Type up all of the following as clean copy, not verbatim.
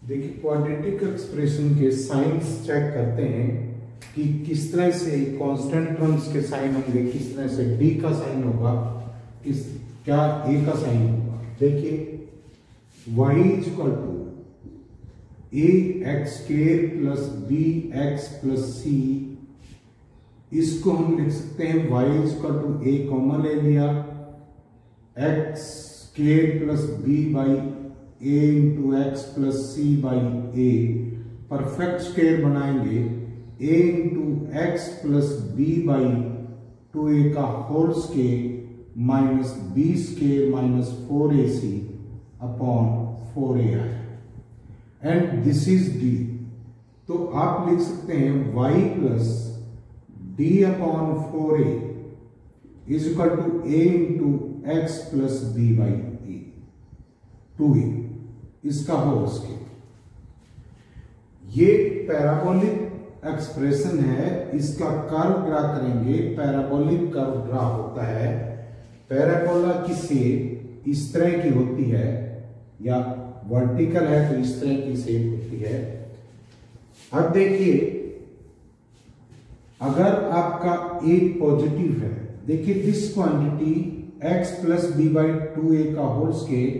देखिए quadratic expression के science check करते हैं कि किस तरह से कांस्टेंट टर्म्स के साइन होंगे, किस तरह से डी का साइन होगा, किस क्या ए का साइन होगा। देखिए y equal to a x square plus b x plus c, इसको हम लिख सकते हैं y equal to a common ले लिया, x square plus B by a into x plus c by a, perfect square बनाएंगे a into x plus B by 2a का whole square minus b square minus 4ac upon 4ai and this is d। तो आप लिख सकते हैं y plus d upon 4a is equal to a into x plus B by A 2a, इसका whole square. ये parabolic expression है, इसका curve draw करेंगे। पैराबोलिक कर्व ड्रा होता है, पैराबोला की शेप इस तरह की होती है, या वर्टिकल है तो इस तरह की शेप होती है। अब देखिए अगर आपका एक पॉजिटिव है, देखिए this quantity x plus B by 2a का होल स्क्वायर,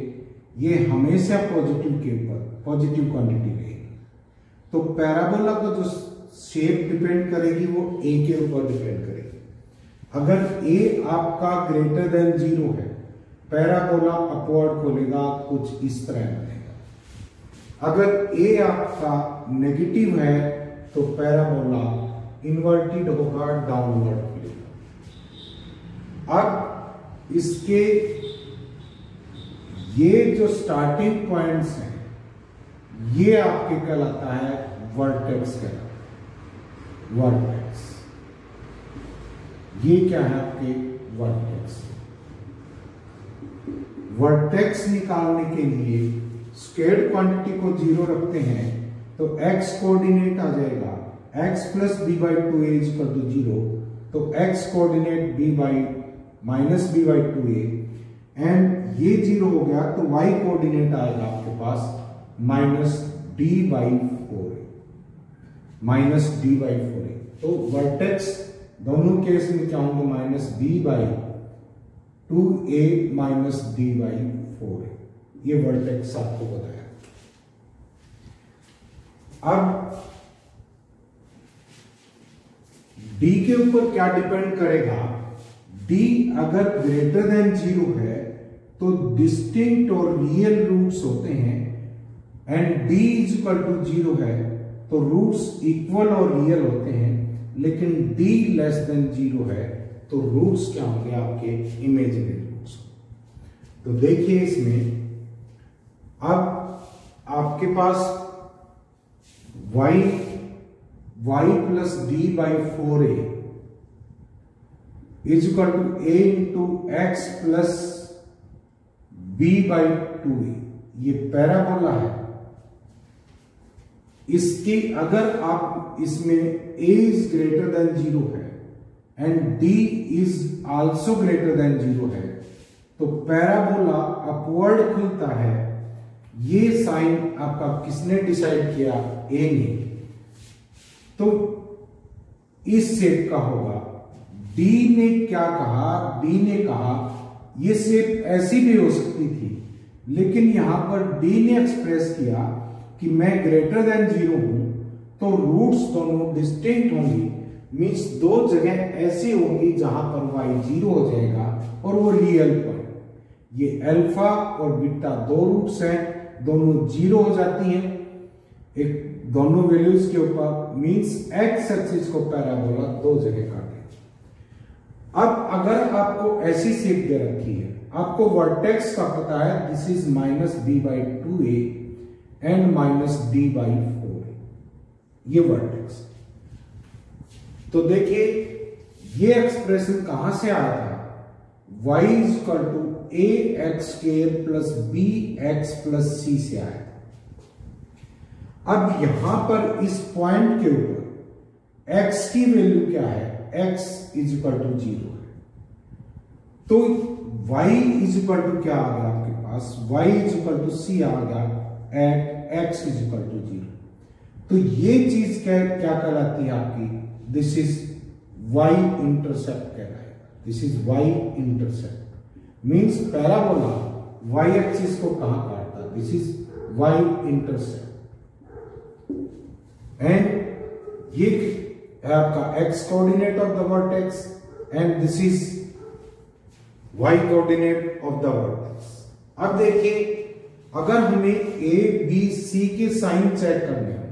ये हमेशा पॉजिटिव के ऊपर पॉजिटिव क्वांटिटी रहेगी। तो पैराबोला का जो शेप डिपेंड करेगी वो a के ऊपर डिपेंड करेगी। अगर a आपका ग्रेटर देन 0 है, पैराबोला अपवर्ड खोलेगा, कुछ इस तरह बनेगा। अगर a आपका नेगेटिव है तो पैराबोला इन्वर्टेड होगा, डाउनवर्ड खुलेगा। अब इसके ये जो स्टार्टिंग पॉइंट्स हैं, ये आपके कहलाता है वर्टेक्स कहलाता है, वर्टेक्स। ये क्या है आपके वर्टेक्स। वर्टेक्स निकालने के लिए स्क्वायर्ड क्वांटिटी को 0 रखते हैं तो x कोऑर्डिनेट आ जाएगा x plus B by 2a equal to 0, तो x coordinate b by minus B by 2a and ये 0 हो गया तो y कोऑर्डिनेट आएगा आपके पास minus d by 4a, minus d by 4a। तो वर्टेक्स दोनों केस में क्या होंगे, minus b by 2a minus d by 4a। ये वर्टेक्स आपको बताया। अब d के ऊपर क्या डिपेंड करेगा, d अगर ग्रेटर देन 0 है तो डिस्टिंक्ट और रियल रूट्स होते हैं, and d is equal to 0 है तो रूट्स इक्वल और रियल होते हैं, लेकिन d लेस देन 0 है तो रूट्स क्या होंगे आपके इमेजिनरी रूट्स। तो देखिए इसमें अब आपके पास y plus D by 4a is equal to a into x plus B by 2a, ये पैराबोला है। इसकी अगर आप इसमें a इज ग्रेटर देन 0 है and d is also greater than 0 है तो पैराबोला अपवर्ड खुलता है। ये साइन आपका किसने डिसाइड किया, a ने। तो इस शेप का होगा। d ने क्या कहा, d ने कहा ये शेप ऐसी भी हो सकती थी, लेकिन यहां पर d ने एक्सप्रेस किया कि मैं ग्रेटर देन 0 हूं तो रूट्स दोनों डिस्टिंक्ट होंगी, मींस दो जगह ऐसी होंगी जहां पर y 0 हो जाएगा और वो रियल पॉइंट। ये अल्फा और बीटा दो रूट्स हैं, दोनों 0 हो जाती हैं एक दोनों वैल्यूज के ऊपर, मींस एक्स एक्सिस को पैराबोला दो जगह काटे। अब अगर आपको ऐसी शेप दे रखी है, आपको वर्टेक्स का पता है, this is minus B by 2a and minus D by 4a, ये वर्टेक्स। तो देखिए ये एक्सप्रेशन कहां से आया था, y is equal to a x square plus b x plus c से आया था। अब यहां पर इस पॉइंट के ऊपर x की वैल्यू क्या है, x इज इक्वल टू 0 है, तो y इज इक्वल टू क्या आ गया आपके पास, y is equal to C आ गया at x is equal to 0। तो ये चीज क्या क्या कहलाती है आपकी, दिस इज y इंटरसेप्ट कहलाएगा। This is y intercept means parabola y axis को कहां काटता, this is y intercept. And ये है आपका x coordinate of the vertex and this is y coordinate of the vertex. अब देखिए अगर हमें a b c के साइन चेक करने हैं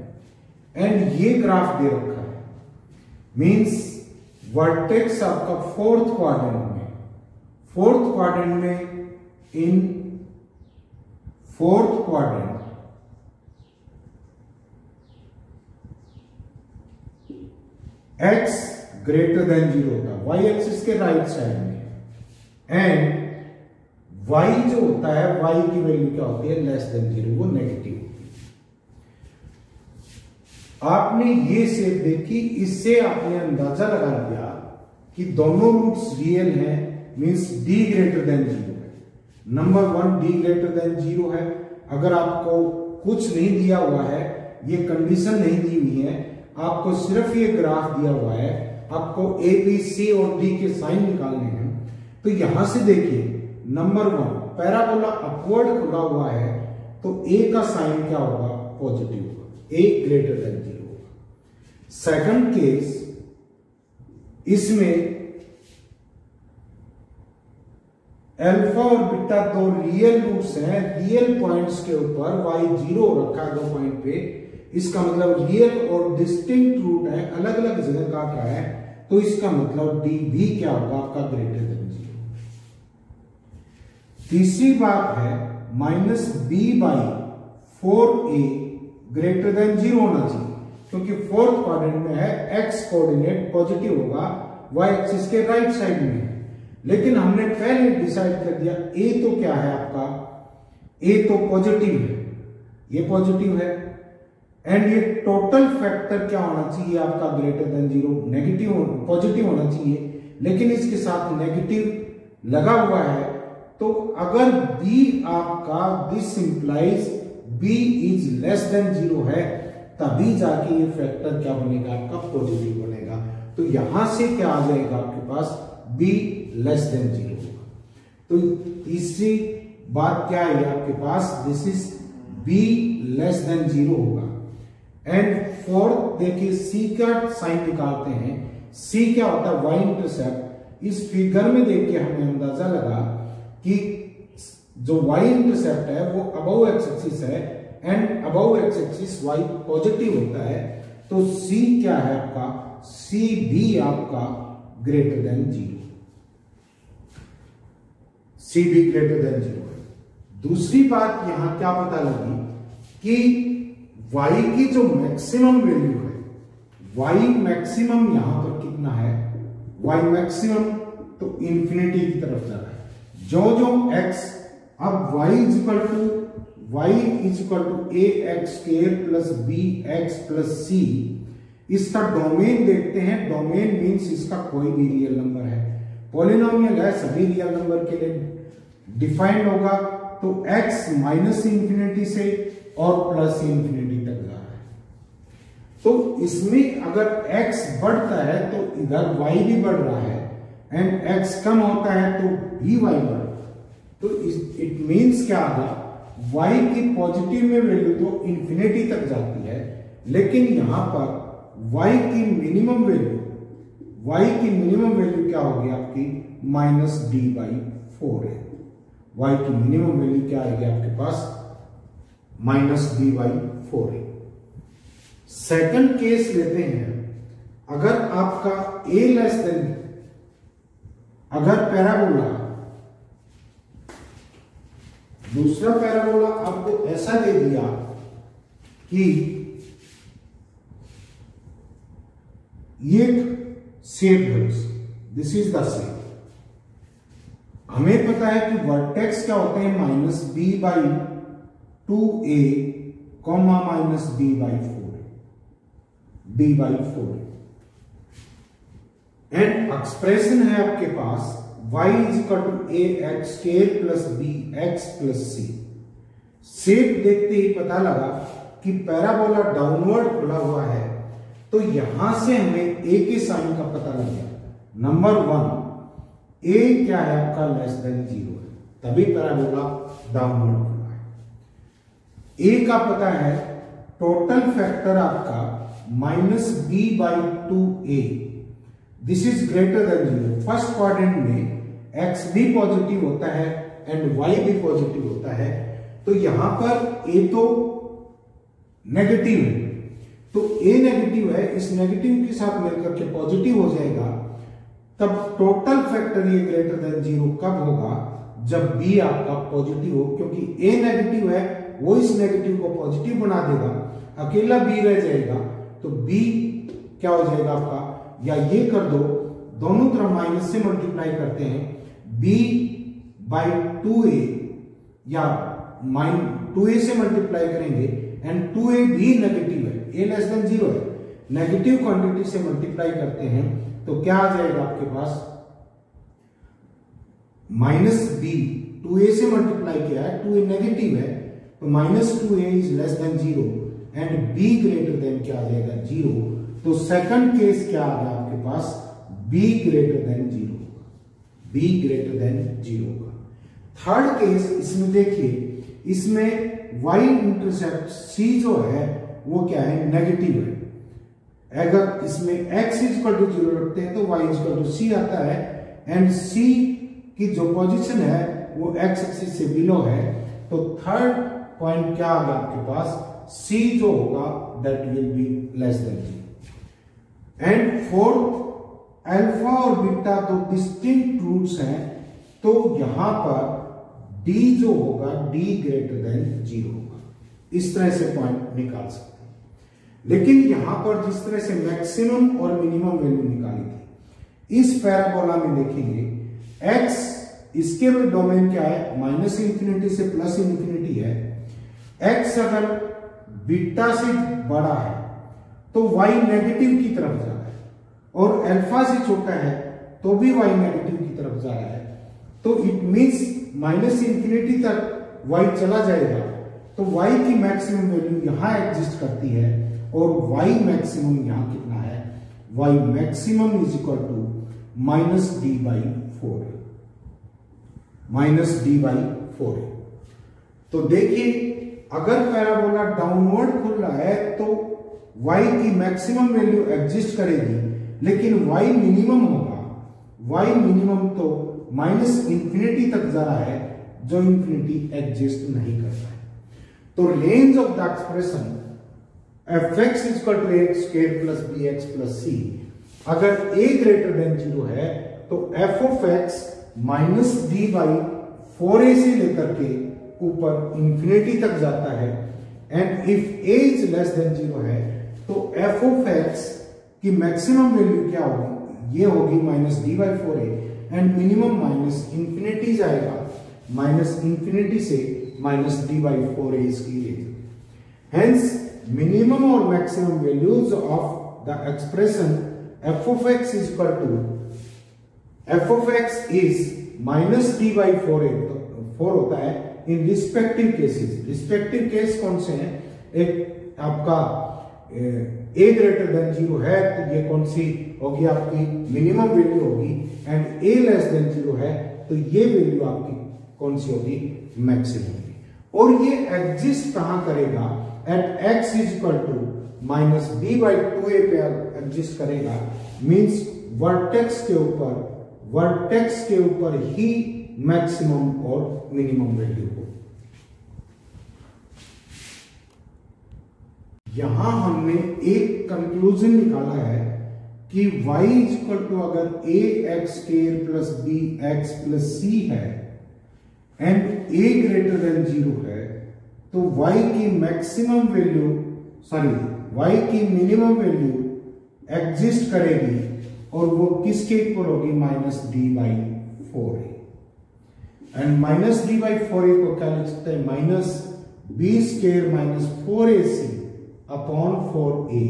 एंड ये ग्राफ दे रखा है, मींस वर्टेक्स आपका फोर्थ क्वाड्रेंट में in fourth quadrant x greater than 0 होता है, y एक्सिस के राइट साइड में, एंड y जो होता है y की वैल्यू क्या होती है, लेस देन 0, वो नेगेटिव होती है। आपने ये शेप देखी, इससे आपने अंदाजा लगा लिया कि दोनों रूट्स रियल हैं, मींस d ग्रेटर देन 0 है। नंबर 1 d ग्रेटर देन 0 है। अगर आपको कुछ नहीं दिया हुआ है, ये कंडीशन नहीं दी हुई है, आपको सिर्फ ये ग्राफ दिया हुआ है, आपको a b c और d के साइन निकालने हैं, तो यहां से देखिए नंबर 1 पैराबोला अपवर्ड खुला हुआ है, तो a का साइन क्या होगा, पॉजिटिव होगा, a ग्रेटर देन 0 होगा। सेकंड केस, इसमें अल्फा और बीटा दो रियल रूट्स हैं, रियल पॉइंट्स के ऊपर y 0 रखा है 2 पॉइंट पे, इसका मतलब रियल और डिस्टिंक्ट रूट है, अलग अलग जगह काट रहा है, तो इसका मतलब d भी क्या होगा आपका, ग्रेटर देन 0। तीसरी बात है minus b by 4a greater than 0 होना चाहिए, क्योंकि फोर्थ क्वाड्रेंट में है, x कोऑर्डिनेट पॉजिटिव होगा, y एक्सिस के राइट साइड में है। लेकिन हमने पहले डिसाइड कर दिया a तो क्या है आपका, a तो पॉजिटिव है, ये पॉजिटिव है, एंड ये टोटल फैक्टर क्या होना चाहिए आपका, ग्रेटर देन 0, नेगेटिव पॉजिटिव होना चाहिए, लेकिन इसके साथ नेगेटिव लगा हुआ है, तो अगर b आपका, this implies b is less than 0 है, तभी जाके ये फैक्टर क्या बनेगा आपका, पॉजिटिव बनेगा। तो यहां से क्या आ जाएगा आपके पास, b लेस देन 0 होगा। तो तीसरी बात क्या है आपके पास, this is b less than 0 होगा। एंड फोर्थ देखिए c का साइन निकालते हैं, c क्या होता है, y इंटरसेप्ट। इस फिगर में देख के हमें अंदाजा लगा कि जो y इंटरसेप्ट है वो अबव एक्स एक्सिस है, and above x axis y positive होता है, तो c क्या है आपका, c भी आपका ग्रेटर देन 0, c भी ग्रेटर देन 0 है। दूसरी बात यहां क्या पता लगी कि y की जो मैक्सिमम वैल्यू है, y मैक्सिमम यहां पर कितना है, y मैक्सिमम तो इंफिनिटी की तरफ जा रहा है, जो जो x, अब y is equal to a x square plus b x plus c, इसका डोमेन देखते हैं, डोमेन मीन्स इसका कोई भी रियल नंबर है, पॉलिनोमियल है, सभी रियल नंबर के लिए डिफाइंड होगा, तो x माइनस इंफिनिटी से और प्लस इंफिनिटी तक जा रहा है। तो इसमें अगर x बढ़ता है तो इधर y भी बढ़ रहा है, एंड x कम होता है तो भी y बढ़ रहा है, तो इट मीन्स क्या आ गया, y की पॉजिटिव में वैल्यू तो इंफिनिटी तक जाती है, लेकिन यहां पर y की मिनिमम वैल्यू क्या होगी आपकी, माइनस d बाई 4 है। y की मिनिमम वैल्यू क्या आएगी आपके पास, माइनस d बाई 4 है। सेकंड केस लेते हैं, अगर आपका a लेस देन, अगर पैराबोला, दूसरा पैराबोला आपको ऐसा दे दिया कि ये शेप है, दिस इज द शेप, हमें पता है कि वर्टेक्स क्या होते हैं, minus b by 2a comma minus b by 4 and expression है आपके पास y is equal to a x square plus b x plus c। Shape देखते ही पता लगा कि पैराबोला डाउनवर्ड खुला हुआ है, तो यहां से हमें ए के साइन का पता लग गया। नंबर 1, ए क्या है आपका लेस देन 0 है, तभी पैराबोला डाउनवर्ड खुला है। ए का पता है, टोटल फैक्टर आपका -b/2a, this is greater than 0। First quadrant में x भी पॉजिटिव होता है एंड y भी पॉजिटिव होता है, तो यहां पर a तो नेगेटिव है, तो a नेगेटिव है, इस नेगेटिव के साथ मिलकर के पॉजिटिव हो जाएगा। तब टोटल फैक्टर ये ग्रेटर देन 0 कब होगा, जब b आपका पॉजिटिव हो, क्योंकि a नेगेटिव है, वो इस नेगेटिव को पॉजिटिव बना देगा, अकेला b रह जाएगा, तो b क्या हो जाएगा आपका, या ये कर दो, दोनों तरफ माइनस से मल्टीप्लाई करते हैं, b/2a या -2a से मल्टीप्लाई करेंगे एंड 2a भी नेगेटिव है, a लेस देन 0 है, नेगेटिव क्वांटिटी से मल्टीप्लाई करते हैं तो क्या आ जाएगा आपके पास, -b, 2a से मल्टीप्लाई किया है, 2a नेगेटिव है, तो -2a is less than 0 and b greater than क्या आ जाएगा 0। तो सेकंड केस क्या आ गया आपके पास, b greater than 0, b greater than 0 का। थर्ड केस इसमें देखिए, इसमें y इंटरसेप्ट c जो है वो क्या है, नेगेटिव है। अगर इसमें x इक्वल टू 0 रखते हैं तो y इक्वल टू c आता है, एंड c की जो पोजीशन है वो x एक्सिस से बिलो है, तो थर्ड पॉइंट क्या आ गया आपके पास, c जो होगा that will be less than 0। And fourth, alpha और बीटा दो डिस्टिंक्ट रूट्स हैं, तो यहां पर d जो होगा d ग्रेटर देन 0 होगा। इस तरह से पॉइंट निकाल सकते हैं, लेकिन यहां पर जिस तरह से मैक्सिमम और मिनिमम वैल्यू निकाली थी, इस पैराबोला में देखेंगे x, इसके में डोमेन क्या है, -∞ से +∞ है। x अगर बीटा से बड़ा है तो y नेगेटिव की तरफ जा रहा है, और अल्फा से छोटा है तो भी y नेगेटिव की तरफ जा रहा है, तो इट मींस -∞ तक y चला जाएगा, तो y की मैक्सिमम वैल्यू यहां एग्जिस्ट करती है, और y मैक्सिमम यहां कितना है, y maximum is equal to -d/4, -d/4। तो देखिए, अगर पैराबोला डाउनवर्ड खुल रहा है तो y की मैक्सिमम वैल्यू एग्जिस्ट करेगी, लेकिन y मिनिमम होगा, y मिनिमम तो -∞ तक जा रहा है, जो इंफिनिटी एग्जिस्ट नहीं करता है। तो range of the expression fx equal to ax square plus bx plus c, अगर a ग्रेटर देन 0 है तो f ऑफ x -d/4a से लेकर के ऊपर इंफिनिटी तक जाता है, and if a is less than 0 है तो f ऑफ x की मैक्सिमम वैल्यू क्या होगी, ये होगी -d/4a, एंड मिनिमम -∞ जाएगा, -∞ से -d/4a इसकी रेंज। हेंस मिनिमम और maximum values of the expression f of x is equal to f of x is -d/4a, 4 होता है in respective cases. Respective case कौन से हैं, एक आपका a ग्रेटर देन 0 है तो ये कौन सी होगी, आपकी मिनिमम वैल्यू होगी, एंड a लेस देन 0 है तो ये वैल्यू आपकी कौन सी होगी, मैक्सिमम होगी। और ये एग्जिस्ट कहां करेगा, at x is equal to -d/2a पे एग्जिस्ट करेगा, मींस वर्टेक्स के ऊपर ही मैक्सिमम और मिनिमम वैल्यू हो। यहां हमने एक कंक्लूजन निकाला है कि y इक्वल टू अगर ax square plus bx plus c है एंड a ग्रेटर देन 0 है, तो y की मैक्सिमम वैल्यू y की मिनिमम वैल्यू एग्जिस्ट करेगी, और वो किसके इक्वल होगी, -d/4a। एंड -d/4a को क्या लिख सकते हैं, -b square -4ac upon 4a,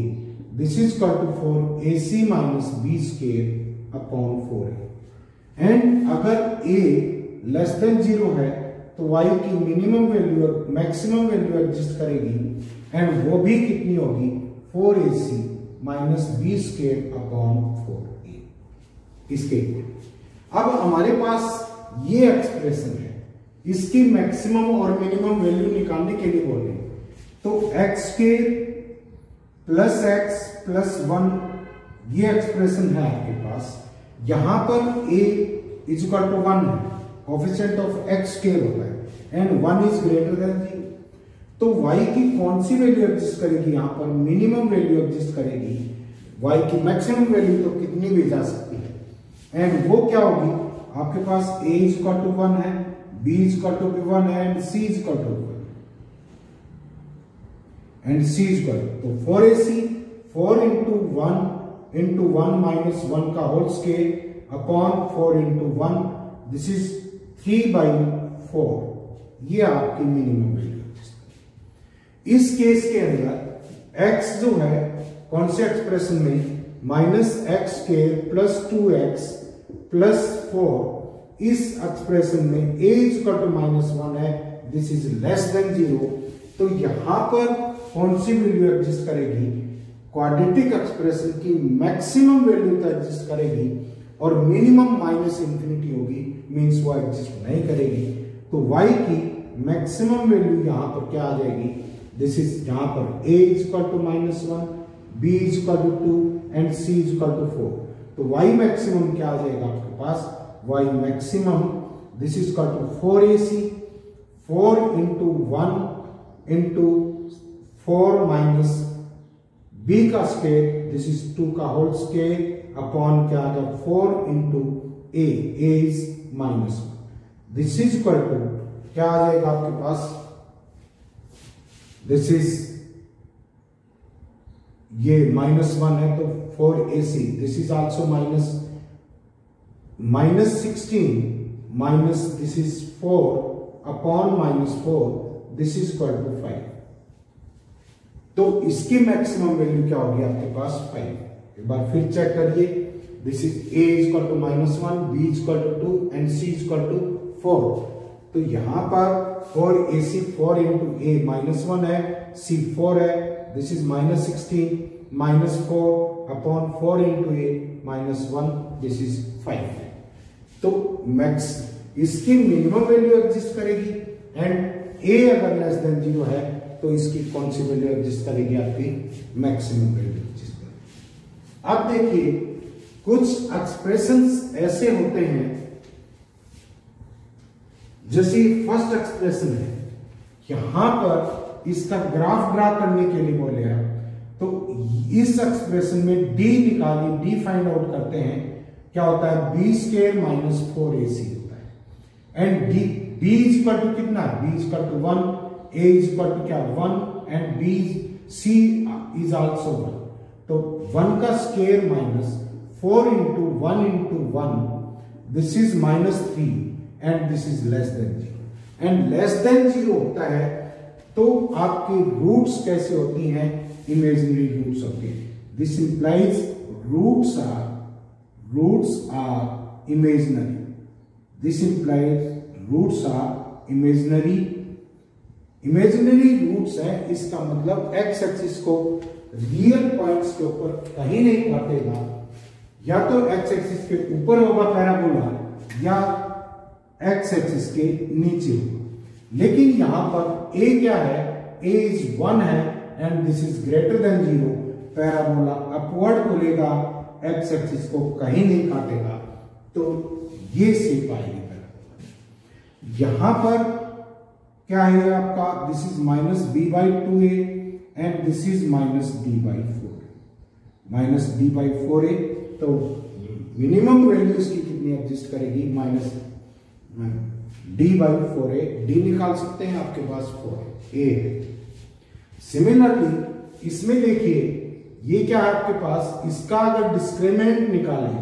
this is equal to 4ac minus b square upon 4a। And अगर a लेस देन 0 है तो y की मिनिमम वैल्यू और मैक्सिमम वैल्यू एग्जिस्ट करेगी, एंड वो भी कितनी होगी 4ac minus b square upon 4a इसके। अब हमारे पास ये एक्सप्रेशन है, इसकी मैक्सिमम और मिनिमम वैल्यू निकालने के लिए बोल रहे हैं, तो x square plus x plus 1 ये एक्सप्रेशन है आपके पास। यहां पर a इज इक्वल टू 1 है, कोएफिशिएंट ऑफ x स्क्वायर होता है एंड 1 इज ग्रेटर देन 0, तो y की कौन सी वैल्यू एग्जिस्ट करेगी, यहां पर मिनिमम वैल्यू एग्जिस्ट करेगी। y की मैक्सिमम वैल्यू तो कितनी भी जा सकती है एंड वो क्या होगी आपके पास a इज इक्वल टू 1 है, b इज इक्वल टू 1 है and c is equal to 1 and c is equal तो 4ac 4 into 1 माइनस 1 का whole square upon 4 into 1 this is 3/4, ये आपकी मिनिमम वैल्यू। इस केस के अंदर x जो है कौन से एक्सप्रेशन में minus x square plus 2x plus 4, इस एक्सप्रेशन में a इज इक्वल टू -1 है, दिस इज लेस देन 0, तो यहां पर कौन सी वैल्यू एग्जिस्ट करेगी, क्वाड्रेटिक एक्सप्रेशन की मैक्सिमम वैल्यू तो एग्जिस्ट करेगी और मिनिमम माइनस इंफिनिटी होगी, मींस वो एग्जिस्ट नहीं करेगी। तो y की मैक्सिमम वैल्यू यहां पर क्या आ जाएगी, दिस इज यहां पर a is equal to -1, b is equal to 2 and c is equal to 4, तो y मैक्सिमम क्या आ जाएगा आपके पास, y maximum this is equal to 4ac 4 into 1 into 4 minus b का स्क्वायर दिस इज 2 का होल स्क्वायर अपॉन क्या आ गया 4 into a is -1, this is equal to क्या आ जाएगा आपके पास, दिस इज ये -1 है तो 4ac this is also -16 minus this is 4 upon -4 this is equal to 5, तो इसकी मैक्सिमम वैल्यू क्या होगी आपके पास 5। एक बार फिर चेक करिए, this is a is equal to -1, b is equal to 2 and c is equal to 4, तो यहां पर 4ac 4 into a -1 है, c 4 है, this is -16 -4 upon 4 into a -1 this is 5 है। तो मैक्स इसकी मिनिमम वैल्यू एग्जिस्ट करेगी एंड a अगर लेस देन 0 है तो इसकी कौन सी वैल्यू एग्जिस्ट करेगी, आपकी मैक्सिमम वैल्यू एग्जिस्ट करेगी। अब देखिए कुछ एक्सप्रेशंस ऐसे होते हैं, जैसे फर्स्ट एक्सप्रेशन है, यहां पर इसका ग्राफ ड्रा करने के लिए बोले हैं, तो इस एक्सप्रेशन में d निकालिए, d फाइंड आउट करते हैं, क्या होता है b स्क्वायर माइनस 4ac होता है and b is equal to कितना, b is equal to 1, a is equal to क्या 1 एंड c इज आल्सो 1, तो 1 का square minus 4 into 1 into 1 this is -3 and this is less than 0 and less than 0 होता है तो आपकी roots कैसे होती हैं, इमेजिनरी रूट्स होती हैं, this implies roots are imaginary, this implies roots are imaginary roots है, इसका मतलब एक्स एक्सिस को रियल पॉइंट्स के ऊपर कहीं नहीं काटेगा, या तो एक्स एक्सिस के ऊपर होगा पैराबोला या एक्स एक्सिस के नीचे होगा, लेकिन यहां पर a क्या है, a इज 1 है and this is greater than 0, parabola upward खुलेगा, एक्स एक्सिस को कहीं नहीं काटेगा, तो ये शेप आएगी पैराबोला। यहां पर क्या है आपका, this is -b/2a and this is -d/4a, तो मिनिमम वैल्यू इसकी कितनी एग्जिस्ट करेगी, -d/4a, d निकाल सकते हैं आपके पास 4a है। सिमिलरली इसमें देखिए ये क्या है आपके पास, इसका अगर डिस्क्रिमिनेंट निकालें,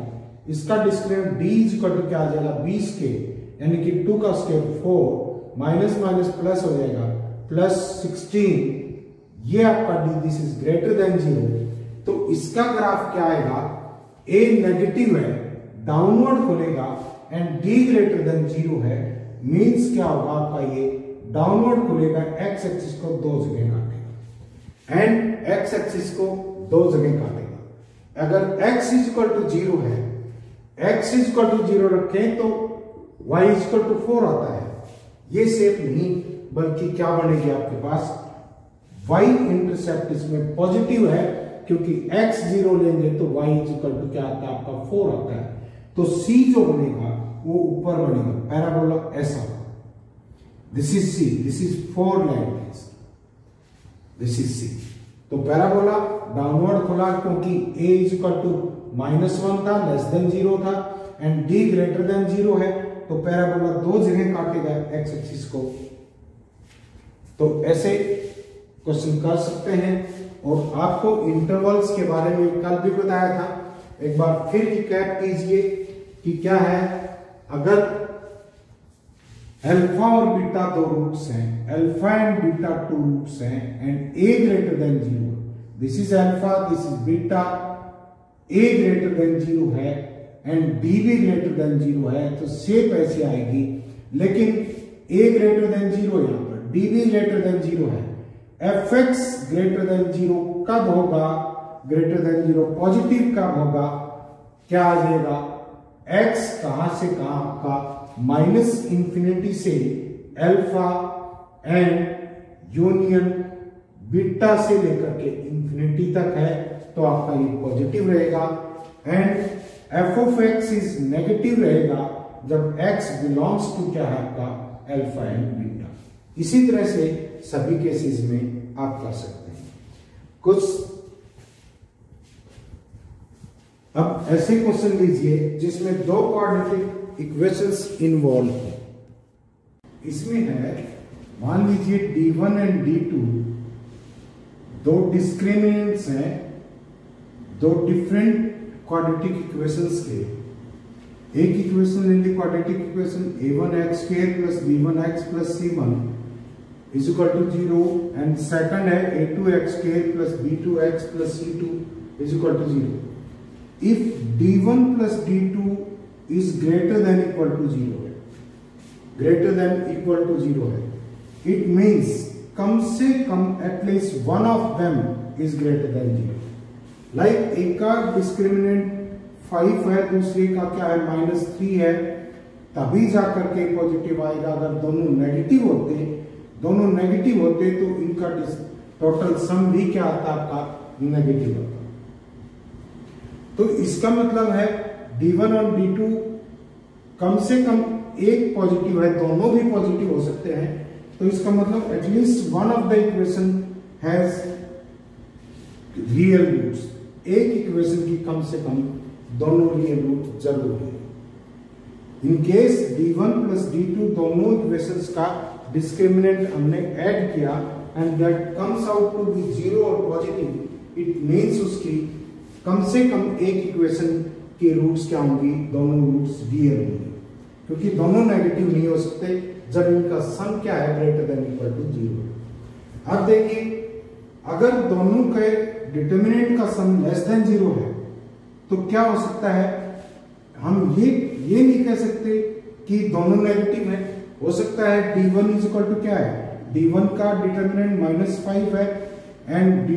इसका discriminant d is equal to क्या आ जाएगा, b स्क्वायर यानी कि 2 का स्क्वायर 4 माइनस माइनस प्लस हो जाएगा +16, ये आपका d this is greater than 0, तो इसका ग्राफ क्या आएगा, a नेगेटिव है, डाउनवर्ड खुलेगा एंड d ग्रेटर देन 0 है, मींस क्या होगा आपका, ये डाउनवर्ड खुलेगा, एक्स एक्सिस को 2 जगह काटेगा, एंड एक्स एक्सिस को दो जगह काटेगा। अगर x इज इक्वल टू 0 है, x इज इक्वल टू 0 रखें तो y इज इक्वल टू 4 आता है। ये शेप नहीं बल्कि क्या बनेगी आपके पास y इंटरसेप्ट इसमें पॉजिटिव है, क्योंकि x 0 लेंगे तो y इज इक्वल टू क्या आता है आपका 4 आता है। तो c जो बनेगा वो ऊपर बनेगा, पैराबोला ऐसा। This is c, this is 4 language, this is c। तो पैराबोला डाउनवर्ड खुला क्योंकि a इज इक्वल टू -1 था, लेस देन 0 था, एंड d ग्रेटर देन 0 है। तो पैराबोला दो जगह काटेगा एक्स एक्सिस को। तो ऐसे क्वेश्चन कर सकते हैं। और आपको इंटरवल्स के बारे में कल भी बताया था, एक बार फिर रिकैप कीजिए कि क्या है। अगर अल्फा और बीटा दो रूट्स हैं, alpha and beta two roots हैं, and a greater than 0, this is alpha, this is beta, a greater than 0 है एंड b भी ग्रेटर देन 0 है, तो शेप ऐसी आएगी। लेकिन a ग्रेटर देन 0 यहां पर, d भी ग्रेटर देन 0 है। fx ग्रेटर देन 0 कब होगा? ग्रेटर देन 0 पॉजिटिव कब होगा? क्या आ जाएगा? x कहां से कहां आपका -इंफिनिटी से अल्फा एंड यूनियन बीटा से लेकर के इंफिनिटी तक है, तो आपका ये पॉजिटिव रहेगा। And f of x is negative रहेगा जब x बिलोंग्स टू क्या है आपका अल्फा एंड बीटा। इसी तरह से सभी केसेस में आप कर सकते हैं। कुछ अब ऐसे क्वेश्चन लीजिए जिसमें दो क्वाड्रेटिक इक्वेशंस इन्वॉल्व हो। इसमें है, मान लीजिए d1 एंड d2 दो डिस्क्रिमिनेंट्स हैं, दो डिफरेंट क्वाड्रेटिक इक्वेशंस के। एक इक्वेशन ले ली quadratic equation a1x² plus b1x plus c1 is equal to 0, and second है a2x² plus b2x plus c2 is equal to 0। If d1 plus d2 is greater than equal to 0 है, greater than equal to 0 है, it means कम से कम at least one of them is greater than 0। Like एक का discriminant 5 है, दूसरे का क्या है -3 है, तभी जाकर के पॉजिटिव आएगा। अगर दोनों नेगेटिव होते तो इनका टोटल सम भी क्या आता है आपका नेगेटिव आता। तो इसका मतलब है d1 और d2 कम से कम एक पॉजिटिव है, दोनों भी पॉजिटिव हो सकते हैं। तो इसका मतलब at least one of the equation has real roots. एक इक्वेशन की कम से कम दोनों रियल रूट जरूर है। In case d1 plus d2 दोनों इक्वेशंस का डिस्क्रिमिनेंट हमने ऐड किया and that comes out to be 0 और पॉजिटिव, इट मीन्स उसकी कम से कम एक इक्वेशन के रूट्स क्या होंगी? दोनों रूट्स रियल होंगे, क्योंकि दोनों नेगेटिव नहीं हो सकते जब इनका सम क्या है ग्रेटर देन इक्वल टू 0। अब देखिए, अगर दोनों के डिटर्मिनेंट का सम लेस देन 0 है तो क्या हो सकता है? हम ये नहीं कह सकते कि दोनों नेगेटिव है। हो सकता है d1 इज इक्वल टू क्या है, d1 का डिटर्मिनेंट -5 है एंड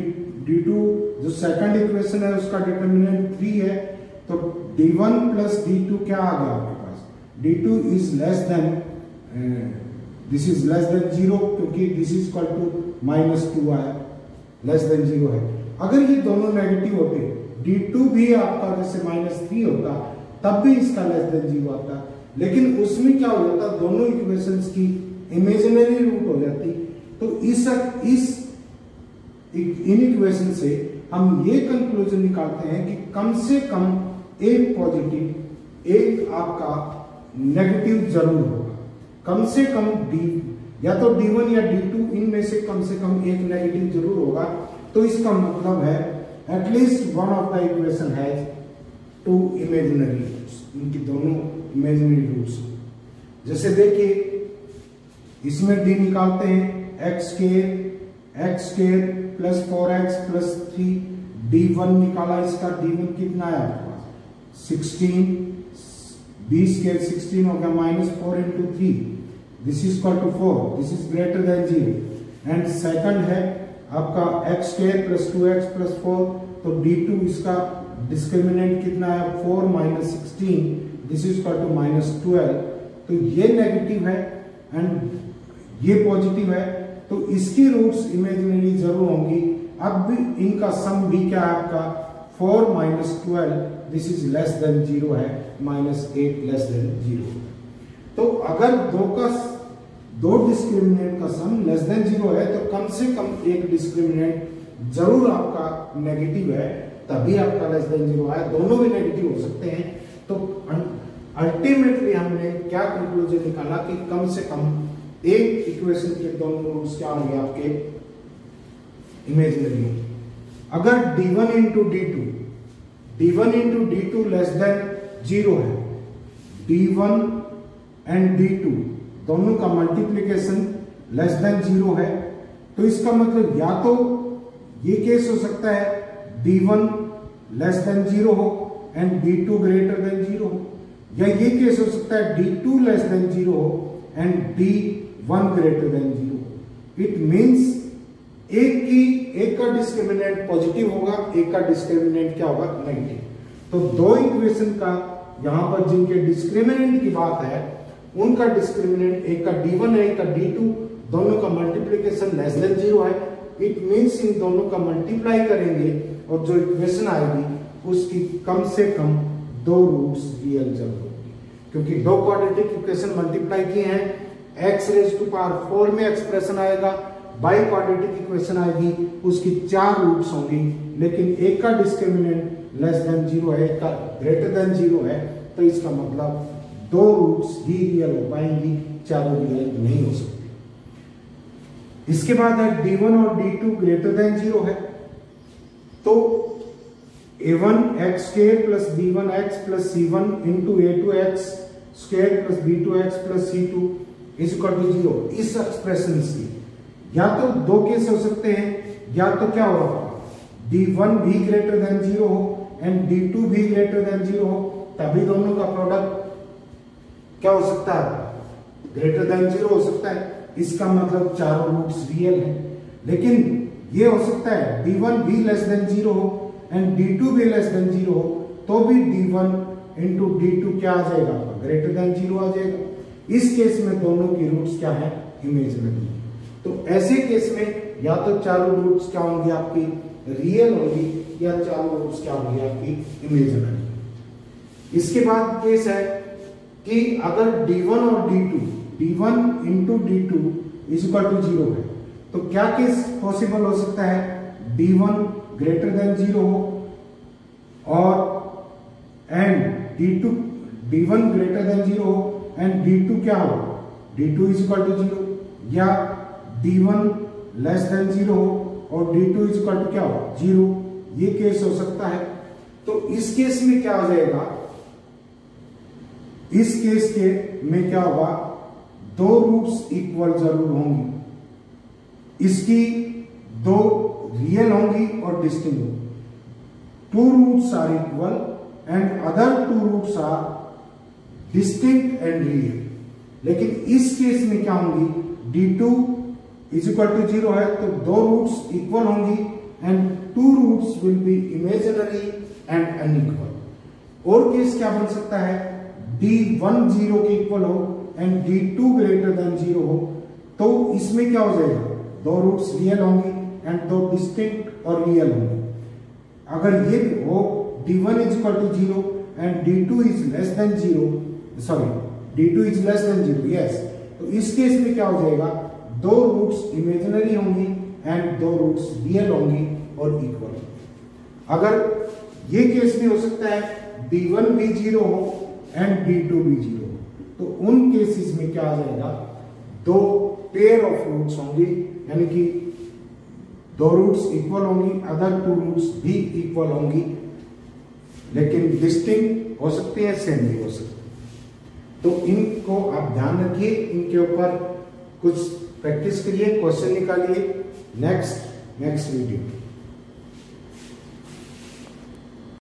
d2 जो सेकंड इक्वेशन है उसका डिटर्मिनेंट 3 है। तो d1 प्लस d2 क्या आ गया आपके पास? d2 is less then, this is less than 0, क्योंकि दिस इज इक्वल टू -2 आया, लेस देन 0 है। अगर ये दोनों नेगेटिव होते, d2 भी आपका जैसे -3 होता, तब भी इसका लेस देन 0 आता, लेकिन उसमें क्या हो जाता? दोनों इक्वेशंस की इमेजिनरी रूट हो जाती। तो इन इक्वेशन से हम ये कंक्लूजन निकालते हैं कि कम से कम एक पॉजिटिव, एक आपका नेगेटिव जरूर होगा। कम से कम या तो d1 या d2 इनमें से कम एक नेगेटिव जरूर होगा। तो इसका मतलब है at least one of the equation has two imaginary roots, इनकी दोनों इमेजिनरी रूट्स। जैसे देखिए, इसमें d निकालते हैं x² plus 4x plus 3, d1 निकाला, इसका d1 कितना है आपके पास 16, b² 16 हो गया, -4 into 3, this is equal to 4, this is greater than 0। And second है आपका x square plus 2x plus 4, तो d2 इसका डिस्क्रिमिनेंट कितना है 4 minus 16, this is equal to minus 12, तो ये नेगेटिव है एंड ये पॉजिटिव है, तो इसकी रूट्स इमेजिनरी जरूर होंगी। अब भी इनका सम भी क्या है आपका 4 minus 12, this is less than 0 है, माइनस 8 लेस देन 0। तो अगर दो डिस्क्रिमिनेंट का सम लेस देन 0 है तो कम से कम एक डिस्क्रिमिनेंट जरूर आपका नेगेटिव है, तभी आपका लेस देन 0 है। दोनों भी नेगेटिव हो सकते हैं। तो अल्टीमेटली हमने क्या कंक्लूजन निकाला कि कम से कम एक इक्वेशन के दोनों रूट्स क्या होंगे आपके इमेजिनरी। अगर d1 into d2 less than 0 है, d1 एंड d2 दोनों का मल्टीप्लीकेशन लेस देन 0 है, तो इसका मतलब या तो ये केस हो सकता है d1 लेस देन 0 हो एंड d2 ग्रेटर देन 0 हो, या ये केस हो सकता है d2 लेस देन 0 हो and d1 greater than 0। It means एक का डिस्क्रिमिनेंट पॉजिटिव होगा, एक का डिस्क्रिमिनेंट क्या होगा नेगेटिव। तो दो इक्वेशन का यहां पर जिनके डिस्क्रिमिनेंट की बात है उनका डिस्क्रिमिनेंट एक का d1 है, एक का d2, दोनों का मल्टीप्लीकेशन लेस देन 0 है। इट मींस इन दोनों का मल्टीप्लाई करेंगे और जो इक्वेशन आएगी उसकी कम से कम दो रूट्स रियल जरूर होगी, क्योंकि दो क्वाड्रेटिक इक्वेशन मल्टीप्लाई किए हैं, x रेज टू पावर 4 में एक्सप्रेशन आएगा, बाई क्वाड्रेटिक इक्वेशन आएगी, उसकी 4 रूट्स होंगी, लेकिन एक का डिस्क्रिमिनेंट लेस देन 0 है, एक का ग्रेटर देन 0 है, तो इसका मतलब दो रूट्स ही रियल हो पाएंगी, चारों रियल नहीं हो सकती। इसके बाद है d1 और d2 ग्रेटर देन 0 है, तो a1 x square plus b1x plus c1 into a2x square plus b2x plus c2 is equal to 0। इस एक्सप्रेशन से या तो दो केस हो सकते हैं, या तो क्या होगा d1 भी ग्रेटर देन 0 हो एंड d2 भी ग्रेटर देन 0 हो, तभी दोनों का प्रोडक्ट क्या हो सकता है ग्रेटर देन 0 हो सकता है। इसका मतलब चारों रूट्स रियल है। लेकिन ये हो सकता है d1 भी लेस देन 0 हो एंड d2 भी लेस देन 0 हो, तो भी d1 इंटू d2 क्या आ जाएगा ग्रेटर देन 0 आ जाएगा। इस केस में दोनों की रूट्स क्या है इमेजिनरी। तो ऐसे केस में या तो चारों रूट्स क्या होंगी आपकी रियल होंगी, या चारों रूट्स क्या होंगी आपकी इमेजिनरी। इसके बाद केस है कि अगर d1 और d1 into d2 is equal to 0 है, तो क्या केस पॉसिबल हो सकता है d1 ग्रेटर देन 0 हो और एंड d1 ग्रेटर देन 0 हो एंड d2 क्या हो d2 इज इक्वल टू 0, या d1 लेस देन 0 हो और d2 इज इक्वल टू क्या हो 0, ये केस हो सकता है। तो इस केस में क्या हो जाएगा, इस केस के में क्या होगा दो रूट्स इक्वल जरूर होंगी, इसकी दो रियल होंगी और डिस्टिंक्ट होंगी। 2 roots are equal and other 2 roots are distinct and real. लेकिन इस केस में क्या होंगी d2 इज इक्वल टू 0 है, तो दो रूट्स इक्वल होंगी and 2 roots will be imaginary and unequal. और केस क्या बन सकता है d1 0 के इक्वल हो एंड d2 ग्रेटर देन 0 हो, तो इसमें क्या हो जाएगा दो रूट्स रियल होंगी एंड दो डिस्टिंक्ट और रियल होंगे। अगर ये हो d1 is equal to 0 and d2 is less than 0, sorry d2 is less than 0, yes, तो इस केस में क्या हो जाएगा दो रूट्स इमेजिनरी होंगी एंड दो रूट्स रियल होंगी और इक्वल। अगर ये केस में हो सकता है d1 भी 0 हो एंड d2 भी 0 हो, तो उन केसेस में क्या आ जाएगा दो पेयर ऑफ रूट्स होंगे, यानी कि दो रूट्स इक्वल होंगी, अदर 2 रूट्स भी इक्वल होंगी, लेकिन डिस्टिंक्ट हो सकते हैं, सेम भी हो सकते हैं। तो इनको आप ध्यान रखिए, इनके ऊपर कुछ प्रैक्टिस करिए, क्वेश्चन निकालिए नेक्स्ट वीडियो।